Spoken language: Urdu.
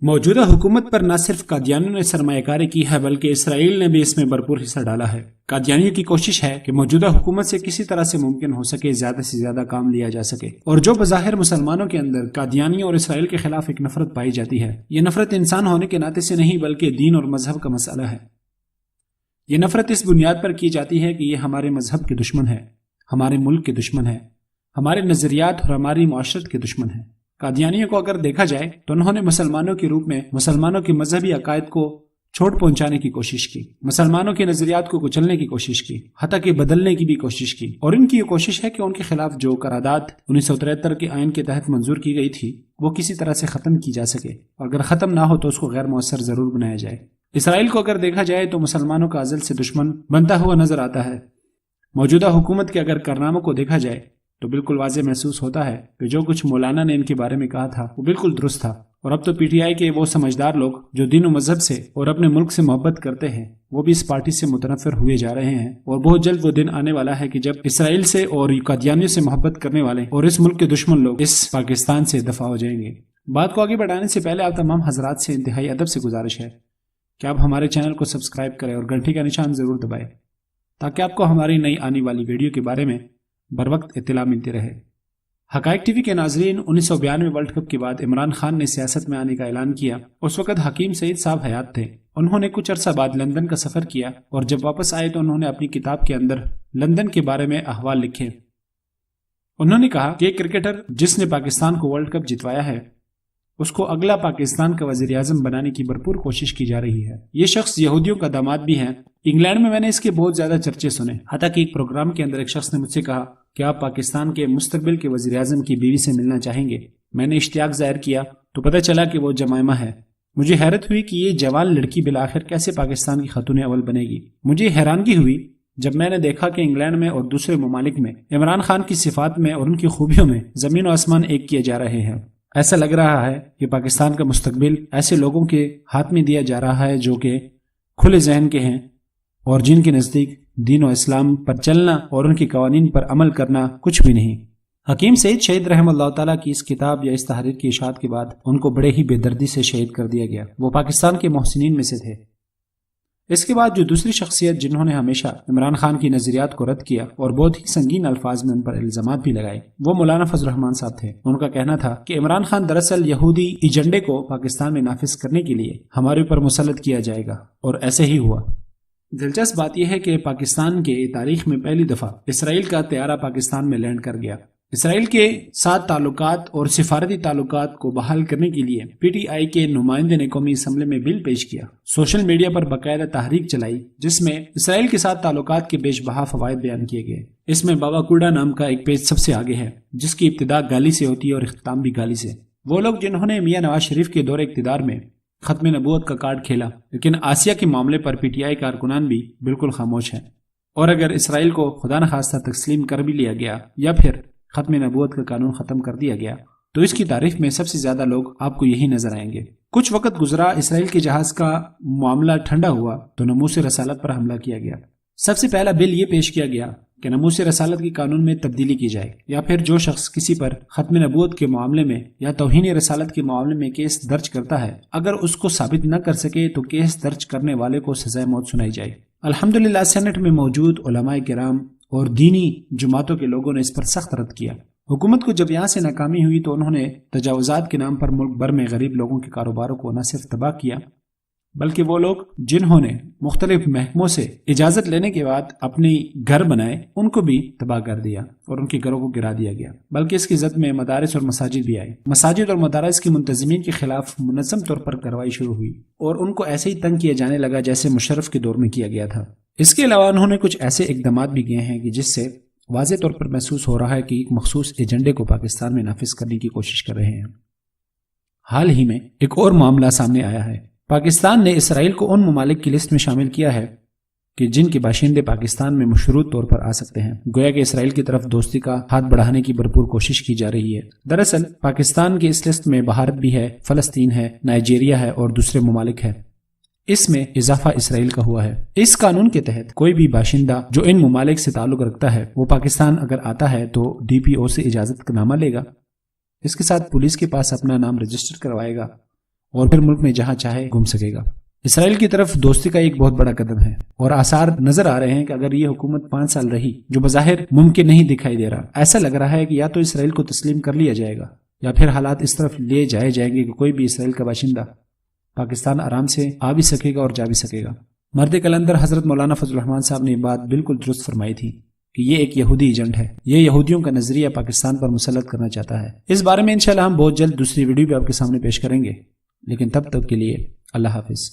موجودہ حکومت پر نہ صرف قادیانیوں نے سرمایہ کاری کی ہے بلکہ اسرائیل نے بھی اس میں بھرپور حصہ ڈالا ہے۔ قادیانیوں کی کوشش ہے کہ موجودہ حکومت سے کسی طرح سے ممکن ہو سکے زیادہ سے زیادہ کام لیا جا سکے، اور جو بظاہر مسلمانوں کے اندر قادیانیوں اور اسرائیل کے خلاف ایک نفرت پائی جاتی ہے، یہ نفرت انسان ہونے کے ناطے سے نہیں بلکہ دین اور مذہب کا مسئلہ ہے۔ یہ نفرت اس بنیاد پر کی جاتی ہے کہ یہ ہمارے مذہب کے دشمن ہے، ہمارے ملک کے دشمن ہے، ہمارے نظریات اور ہماری معاشرت کے دشمن ہے۔ قادیانیوں کو اگر دیکھا جائے تو انہوں نے مسلمانوں کے روپ میں مسلمانوں کے مذہبی عقائد کو چھوٹ پہنچانے کی کوشش کی، مسلمانوں کے نظریات کو کچلنے کی کوشش کی، حتیٰ کہ بدلنے کی بھی کوشش کی، اور ان کی یہ کوشش ہے کہ ان کے خلاف جو قرارداد 1973 کے آئین کے تحت منظور کی گئی تھی وہ کسی طرح سے ختم کی جا سکے، اور اگر ختم نہ ہو تو اس کو غیر مؤثر ضرور بنایا جائے۔ اسرائیل کو اگر دیکھا جائے تو مسلمانوں کا ازل سے دشمن بنتا ہوا نظر آتا ہے۔ موجودہ حکومت کے اگر کارناموں کو دیکھا جائے تو بالکل واضح محسوس ہوتا ہے کہ جو کچھ مولانا نے ان کے بارے میں کہا تھا وہ بالکل درست تھا، اور اب تو پی ٹی آئی کے وہ سمجھدار لوگ جو دین و مذہب سے اور اپنے ملک سے محبت کرتے ہیں وہ بھی اس پارٹی سے متنفر ہوئے جا رہے ہیں، اور بہت جلد وہ دن آنے والا ہے کہ جب اسرائیل سے اور قادیانیوں سے محبت کرنے والے اور اس ملک کے دشمن لوگ اس پاکستان سے دفاع ہو جائیں گے۔ بات کو آگے بڑھانے سے پہلے آپ تمام حضرات سے انتہائی ادب سے گزارش ہے کہ آپ ہمارے چینل کو سبسکرائب کریں اور گھنٹی کا نشان ضرور دبائیں تاکہ آپ کو ہماری نئی آنے والی ویڈیو کے بارے میں بروقت اطلاع ملتی رہے۔ حقائق ٹی وی کے ناظرین، 1992 ورلڈ کپ کے بعد عمران خان نے سیاست میں آنے کا اعلان کیا۔ اس وقت حکیم سعید صاحب حیات تھے۔ انہوں نے کچھ عرصہ بعد لندن کا سفر کیا، اور جب واپس آئے تو انہوں نے اپنی کتاب کے اندر لندن کے بارے میں احوال لکھے۔ انہوں نے کہا کہ ایک کرکٹر جس نے پاکستان کو ورلڈ کپ جتوایا ہے اس کو اگلا پاکستان کا وزیر اعظم بنانے کی بھرپور کوشش کی جا رہی ہے۔ یہ شخص یہودیوں کا داماد بھی ہے۔ انگلینڈ میں نے اس کے بہت زیادہ چرچے سنے، حتیٰ کہ ایک پروگرام کے اندر ایک شخص نے مجھ سے کہا کہ آپ پاکستان کے مستقبل کے وزیر اعظم کی بیوی سے ملنا چاہیں گے۔ میں نے اشتیاق ظاہر کیا تو پتہ چلا کہ وہ جمائمہ ہے۔ مجھے حیرت ہوئی کہ یہ جوان لڑکی بالآخر کیسے پاکستان کی خاتون اول بنے گی۔ مجھے حیرانگی ہوئی جب میں نے دیکھا کہ انگلینڈ میں اور دوسرے ممالک میں عمران خان کی صفات میں اور ان کی خوبیوں میں زمین و آسمان ایک کیے جا رہے ہیں۔ ایسا لگ رہا ہے کہ پاکستان کا مستقبل ایسے لوگوں کے ہاتھ میں دیا جا رہا ہے جو کہ کھلے ذہن کے ہیں اور جن کے نزدیک دین و اسلام پر چلنا اور ان کے قوانین پر عمل کرنا کچھ بھی نہیں۔ حکیم سعید شہید رحم اللہ تعالیٰ کی اس کتاب یا اس تحریر کی اشاعت کے بعد ان کو بڑے ہی بے دردی سے شہید کر دیا گیا۔ وہ پاکستان کے محسنین میں سے تھے۔ اس کے بعد جو دوسری شخصیت جنہوں نے ہمیشہ عمران خان کی نظریات کو رد کیا اور بہت ہی سنگین الفاظ میں ان پر الزامات بھی لگائے، وہ مولانا فضل الرحمان صاحب تھے۔ ان کا کہنا تھا کہ عمران خان دراصل یہودی ایجنڈے کو پاکستان میں نافذ کرنے کے لیے ہمارے اوپر مسلط کیا جائے گا، اور ایسے ہی ہوا۔ دلچسپ بات یہ ہے کہ پاکستان کے تاریخ میں پہلی دفعہ اسرائیل کا طیارہ پاکستان میں لینڈ کر گیا۔ اسرائیل کے ساتھ تعلقات اور سفارتی تعلقات کو بحال کرنے کے لیے پی ٹی آئی کے نمائندے نے قومی اسمبلی میں بل پیش کیا، سوشل میڈیا پر باقاعدہ تحریک چلائی جس میں اسرائیل کے ساتھ تعلقات کے بیش بہا فوائد بیان کیے گئے۔ اس میں بابا کوڈا نام کا ایک پیج سب سے آگے ہے جس کی ابتدا گالی سے ہوتی ہے اور اختتام بھی گالی سے۔ وہ لوگ جنہوں نے میاں نواز شریف کے دور اقتدار میں ختم نبوت کا کارڈ کھیلا، لیکن آسیہ کے معاملے پر پی ٹی آئی کارکنان بھی بالکل خاموش ہیں، اور اگر اسرائیل کو خدا نخواستہ تسلیم کر بھی لیا گیا یا پھر ختم نبوت کا قانون ختم کر دیا گیا تو اس کی تعریف میں سب سے زیادہ لوگ آپ کو یہی نظر آئیں گے۔ کچھ وقت گزرا، اسرائیل کے جہاز کا معاملہ ٹھنڈا ہوا تو ناموس رسالت پر حملہ کیا گیا۔ سب سے پہلا بل یہ پیش کیا گیا کہ ناموس رسالت کے قانون میں تبدیلی کی جائے، یا پھر جو شخص کسی پر ختم نبوت کے معاملے میں یا توہین رسالت کے معاملے میں کیس درج کرتا ہے، اگر اس کو ثابت نہ کر سکے تو کیس درج کرنے والے کو سزائے موت سنائی جائے۔ الحمدللہ سینٹ میں موجود علماء کرام اور دینی جماعتوں کے لوگوں نے اس پر سخت رد کیا۔ حکومت کو جب یہاں سے ناکامی ہوئی تو انہوں نے تجاوزات کے نام پر ملک بھر میں غریب لوگوں کے کاروباروں کو نہ صرف تباہ کیا بلکہ وہ لوگ جنہوں نے مختلف محکموں سے اجازت لینے کے بعد اپنی گھر بنائے ان کو بھی تباہ کر دیا اور ان کے گھروں کو گرا دیا گیا، بلکہ اس کی زد میں مدارس اور مساجد بھی آئے۔ مساجد اور مدارس کے منتظمین کے خلاف منظم طور پر کارروائی شروع ہوئی اور ان کو ایسے ہی تنگ کیا جانے لگا جیسے مشرف کے دور میں کیا گیا تھا۔ اس کے علاوہ انہوں نے کچھ ایسے اقدامات بھی کیے ہیں کہ جس سے واضح طور پر محسوس ہو رہا ہے کہ ایک مخصوص ایجنڈے کو پاکستان میں نافذ کرنے کی کوشش کر رہے ہیں۔ حال ہی میں ایک اور معاملہ سامنے آیا ہے۔ پاکستان نے اسرائیل کو ان ممالک کی لسٹ میں شامل کیا ہے کہ جن کے باشندے پاکستان میں مشروط طور پر آ سکتے ہیں، گویا کہ اسرائیل کی طرف دوستی کا ہاتھ بڑھانے کی بھرپور کوشش کی جا رہی ہے۔ دراصل پاکستان کی اس لسٹ میں بھارت بھی ہے، فلسطین ہے، نائجیریا ہے اور دوسرے ممالک ہے۔ اس میں اضافہ اسرائیل کا ہوا ہے۔ اس قانون کے تحت کوئی بھی باشندہ جو ان ممالک سے تعلق رکھتا ہے وہ پاکستان اگر آتا ہے تو ڈی پی او سے اجازت کا نامہ لے گا، اس کے ساتھ پولیس کے پاس اپنا نام رجسٹر کروائے گا اور پھر ملک میں جہاں چاہے گھوم سکے گا۔ اسرائیل کی طرف دوستی کا ایک بہت بڑا قدم ہے، اور آثار نظر آ رہے ہیں کہ اگر یہ حکومت 5 سال رہی، جو بظاہر ممکن نہیں دکھائی دے رہا، ایسا لگ رہا ہے کہ یا تو اسرائیل کو تسلیم کر لیا جائے گا یا پھر حالات اس طرف لے جائیں گے کہ کوئی بھی اسرائیل کا باشندہ پاکستان آرام سے آ بھی سکے گا اور جا بھی سکے گا۔ مرد کلندر حضرت مولانا فضل الرحمان صاحب نے یہ بات بالکل درست فرمائی تھی کہ یہ ایک یہودی ایجنٹ ہے، یہ یہودیوں کا نظریہ پاکستان پر مسلط کرنا چاہتا ہے۔ اس بارے میں انشاءاللہ ہم بہت جلد دوسری ویڈیو بھی آپ کے سامنے پیش کریں گے، لیکن تب تک کے لیے اللہ حافظ۔